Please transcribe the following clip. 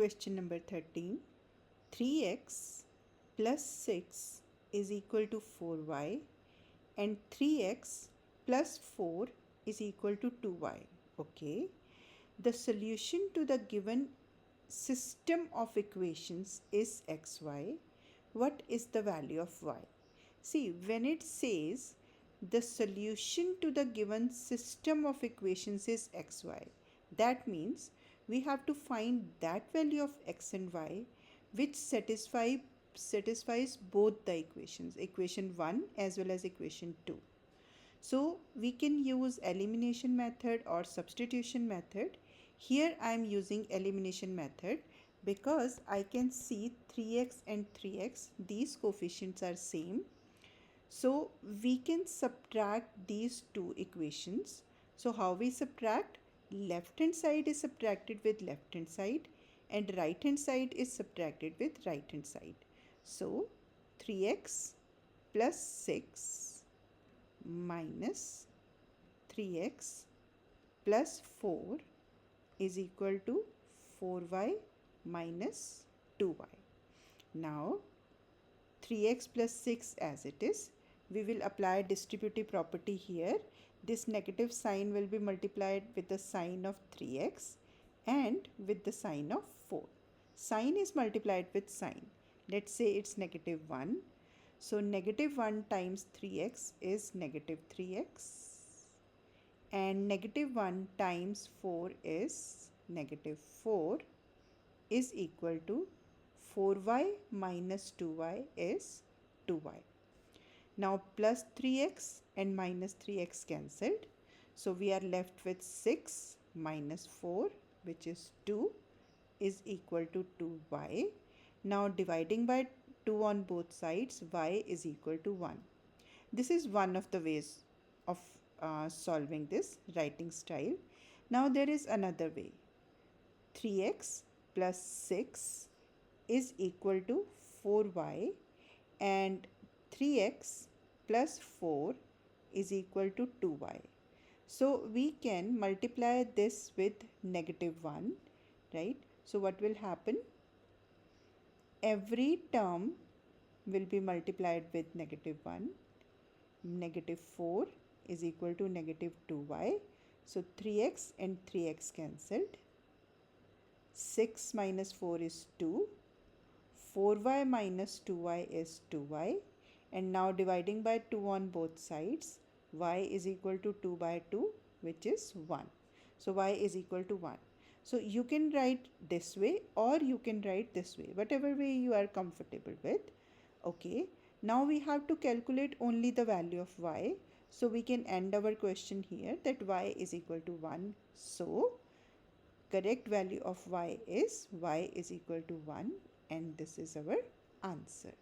Question number 13. 3x plus 6 is equal to 4y and 3x plus 4 is equal to 2y. Okay. The solution to the given system of equations is xy. What is the value of y? See, when it says the solution to the given system of equations is xy, that means we have to find that value of x and y which satisfies both the equations, equation 1 as well as equation 2. So we can use elimination method or substitution method. Here I am using elimination method because I can see 3x and 3x, these coefficients are same. So we can subtract these two equations. So how we subtract? Left hand side is subtracted with left hand side and right hand side is subtracted with right hand side. So 3x plus 6 minus 3x plus 4 is equal to 4y minus 2y. Now 3x plus 6 as it is, we will apply distributive property here. This negative sign will be multiplied with the sign of 3x and with the sign of 4. Sign is multiplied with sign. Let's say it's negative 1. So negative 1 times 3x is negative 3x and negative 1 times 4 is negative 4 is equal to 4y minus 2y is 2y. Now plus 3x and minus 3x cancelled. So we are left with 6 minus 4, which is 2, is equal to 2y. Now dividing by 2 on both sides, y is equal to 1. This is one of the ways of solving this writing style. Now there is another way. 3x plus 6 is equal to 4y and 3x plus 4 is equal to 2y. So we can multiply this with negative 1, right? So what will happen? Every term will be multiplied with negative 1. Negative 4 is equal to negative 2y. So 3x and 3x cancelled. 6 minus 4 is 2. 4y minus 2y is 2y. And now dividing by 2 on both sides, y is equal to 2 by 2, which is 1. So y is equal to 1. So you can write this way or you can write this way, whatever way you are comfortable with. Okay, now we have to calculate only the value of y. So we can end our question here that y is equal to 1. So correct value of y is equal to 1 and this is our answer.